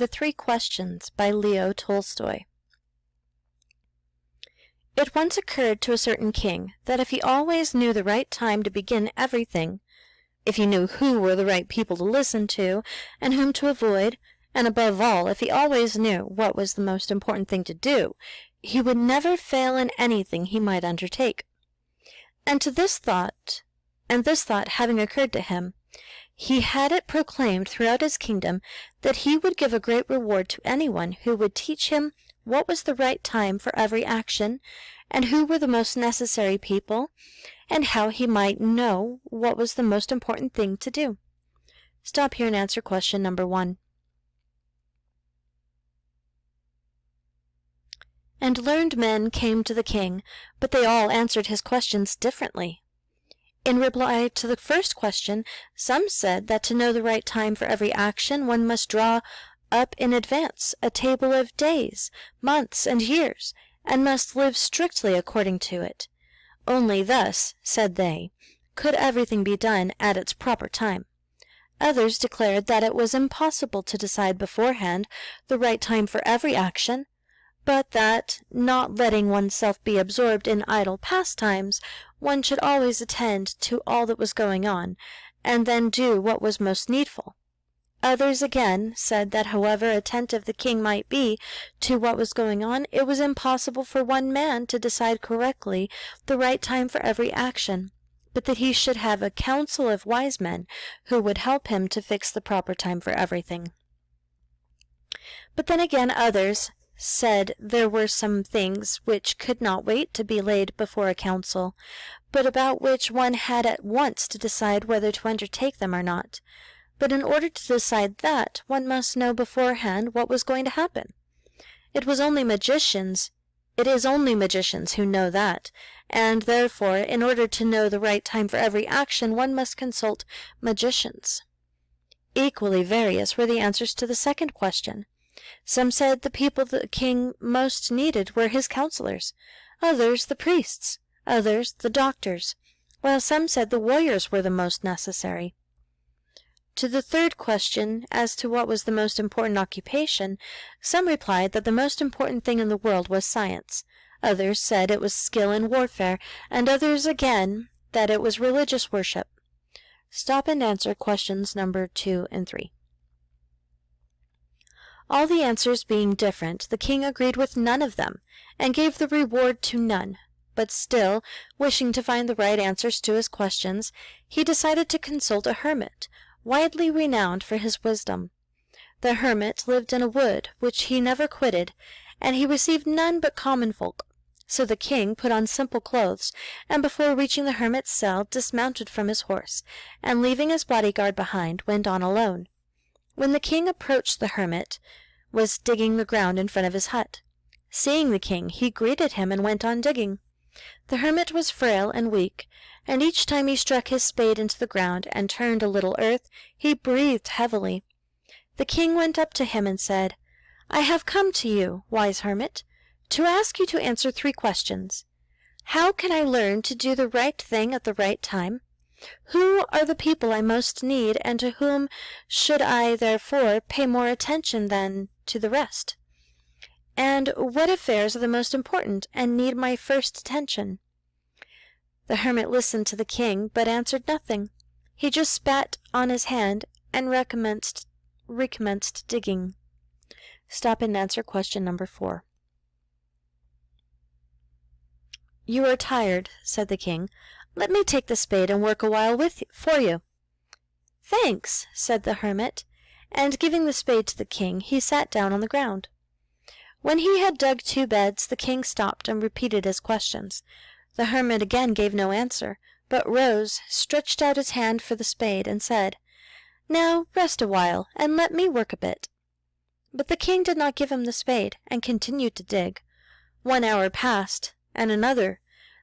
The Three Questions by Leo Tolstoy. It once occurred to a certain king that if he always knew the right time to begin everything, if he knew who were the right people to listen to and whom to avoid, and above all, if he always knew what was the most important thing to do, he would never fail in anything he might undertake. And this thought having occurred to him, he had it proclaimed throughout his kingdom that he would give a great reward to anyone who would teach him what was the right time for every action, and who were the most necessary people, and how he might know what was the most important thing to do. Stop here and answer question number 1. And learned men came to the king, but they all answered his questions differently. In reply to the first question, some said that to know the right time for every action, one must draw up in advance a table of days, months, and years, and must live strictly according to it. Only thus, said they, could everything be done at its proper time. Others declared that it was impossible to decide beforehand the right time for every action, but that, not letting oneself be absorbed in idle pastimes, one should always attend to all that was going on, and then do what was most needful. Others again said that however attentive the king might be to what was going on, it was impossible for one man to decide correctly the right time for every action, but that he should have a council of wise men who would help him to fix the proper time for everything. But then again others said there were some things which could not wait to be laid before a council, but about which one had at once to decide whether to undertake them or not. But in order to decide that, one must know beforehand what was going to happen. It is only magicians who know that, and therefore, in order to know the right time for every action, one must consult magicians. Equally various were the answers to the second question. Some said the people the king most needed were his counselors, others the priests, others the doctors, while some said the warriors were the most necessary. To the third question, as to what was the most important occupation, some replied that the most important thing in the world was science, others said it was skill in warfare, and others again that it was religious worship. Stop and answer questions number 2 and 3. All the answers being different, the king agreed with none of them, and gave the reward to none. But still, wishing to find the right answers to his questions, he decided to consult a hermit, widely renowned for his wisdom. The hermit lived in a wood which he never quitted, and he received none but common folk. So the king put on simple clothes, and before reaching the hermit's cell dismounted from his horse, and leaving his bodyguard behind, went on alone. When the king approached, the hermit was digging the ground in front of his hut. Seeing the king, he greeted him and went on digging. The hermit was frail and weak, and each time he struck his spade into the ground and turned a little earth, he breathed heavily. The king went up to him and said, "I have come to you, wise hermit, to ask you to answer 3 questions. How can I learn to do the right thing at the right time? Who are the people I most need, and to whom should I, therefore, pay more attention than to the rest? And what affairs are the most important and need my first attention?" The hermit listened to the king, but answered nothing. He just spat on his hand and recommenced digging. Stop and answer question number 4. "You are tired," said the king. "Let me take the spade and work a while for you." "Thanks," said the hermit, and giving the spade to the king, he sat down on the ground. When he had dug 2 beds, the king stopped and repeated his questions. The hermit again gave no answer, but rose, stretched out his hand for the spade, and said, "Now rest a while, and let me work a bit." But the king did not give him the spade, and continued to dig. 1 hour passed, and another.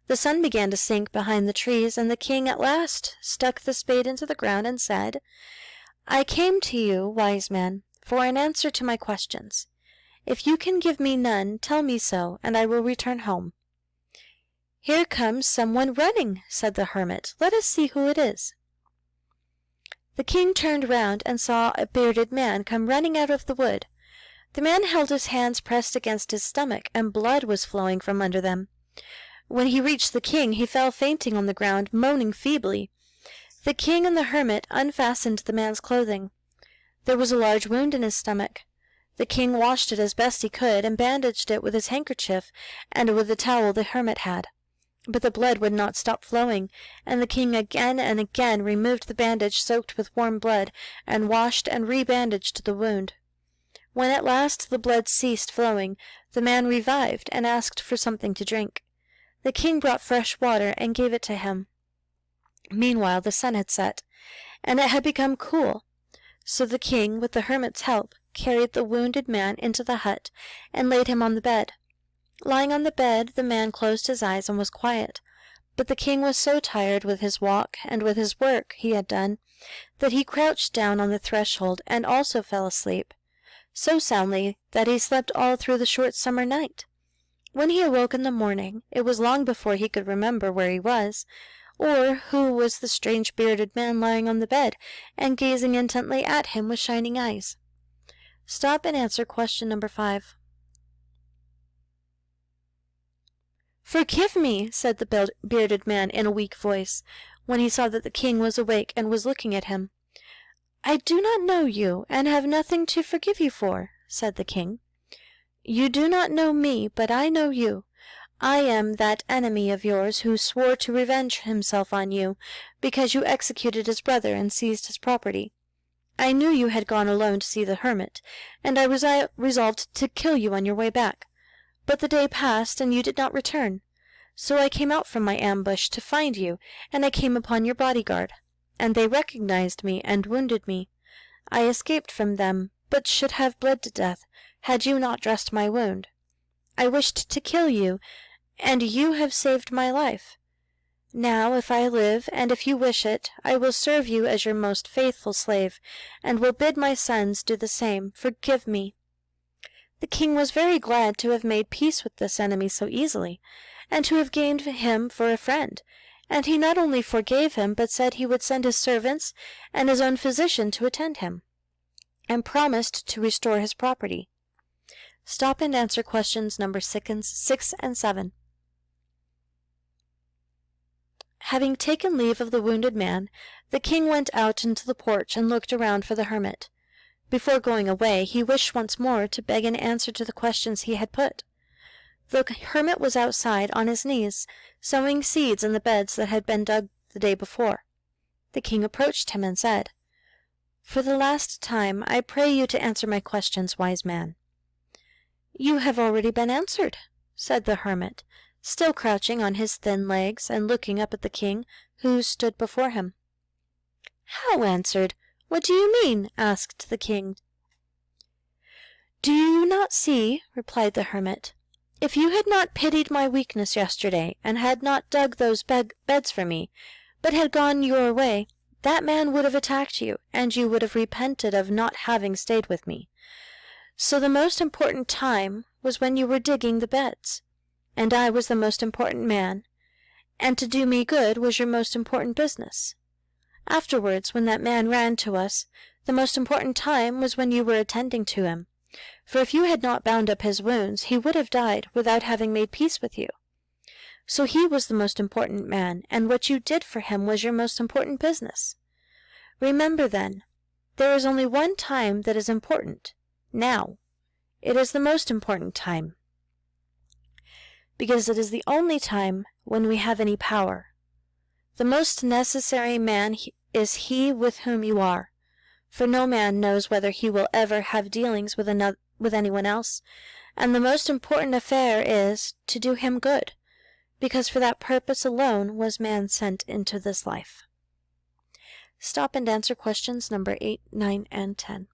The sun began to sink behind the trees, and the king at last stuck the spade into the ground and said, "I came to you, wise man, for an answer to my questions. If you can give me none, tell me so, and I will return home." "Here comes someone running," said the hermit. "Let us see who it is." The king turned round and saw a bearded man come running out of the wood. The man held his hands pressed against his stomach, and blood was flowing from under them. When he reached the king, he fell fainting on the ground, moaning feebly. The king and the hermit unfastened the man's clothing. There was a large wound in his stomach. The king washed it as best he could, and bandaged it with his handkerchief and with the towel the hermit had. But the blood would not stop flowing, and the king again and again removed the bandage soaked with warm blood, and washed and rebandaged the wound. When at last the blood ceased flowing, the man revived and asked for something to drink. The king brought fresh water and gave it to him. Meanwhile the sun had set, and it had become cool. So the king, with the hermit's help, carried the wounded man into the hut and laid him on the bed. Lying on the bed, the man closed his eyes and was quiet. But the king was so tired with his walk and with his work he had done, that he crouched down on the threshold and also fell asleep, so soundly that he slept all through the short summer night. When he awoke in the morning, it was long before he could remember where he was, or who was the strange bearded man lying on the bed and gazing intently at him with shining eyes. Stop and answer question number 5. "Forgive me," said the bearded man in a weak voice, when he saw that the king was awake and was looking at him. "I do not know you, and have nothing to forgive you for," said the king. "You do not know me, but I know you. I am that enemy of yours who swore to revenge himself on you, because you executed his brother and seized his property. I knew you had gone alone to see the hermit, and I resolved to kill you on your way back. But the day passed, and you did not return. So I came out from my ambush to find you, and I came upon your bodyguard, and they recognized me and wounded me. I escaped from them, but should have bled to death, had you not dressed my wound. I wished to kill you, and you have saved my life. Now, if I live, and if you wish it, I will serve you as your most faithful slave, and will bid my sons do the same. Forgive me." The king was very glad to have made peace with this enemy so easily, and to have gained him for a friend, and he not only forgave him, but said he would send his servants and his own physician to attend him, and promised to restore his property. Stop and answer questions number 6 and 7. Having taken leave of the wounded man, the king went out into the porch and looked around for the hermit. Before going away, he wished once more to beg an answer to the questions he had put. The hermit was outside on his knees, sowing seeds in the beds that had been dug the day before. The king approached him and said, "For the last time, I pray you to answer my questions, wise man." "You have already been answered," said the hermit, still crouching on his thin legs and looking up at the king, who stood before him. "How answered? What do you mean?" asked the king. "Do you not see," replied the hermit, "if you had not pitied my weakness yesterday, and had not dug those beds for me, but had gone your way, that man would have attacked you, and you would have repented of not having stayed with me. So the most important time was when you were digging the beds, and I was the most important man, and to do me good was your most important business. Afterwards, when that man ran to us, the most important time was when you were attending to him, for if you had not bound up his wounds, he would have died without having made peace with you. So he was the most important man, and what you did for him was your most important business. Remember, then, there is only one time that is important, now. It is the most important time, because it is the only time when we have any power. The most necessary man is he with whom you are, for no man knows whether he will ever have dealings with anyone else, and the most important affair is to do him good, because for that purpose alone was man sent into this life. Stop and answer questions number 8, 9, and 10.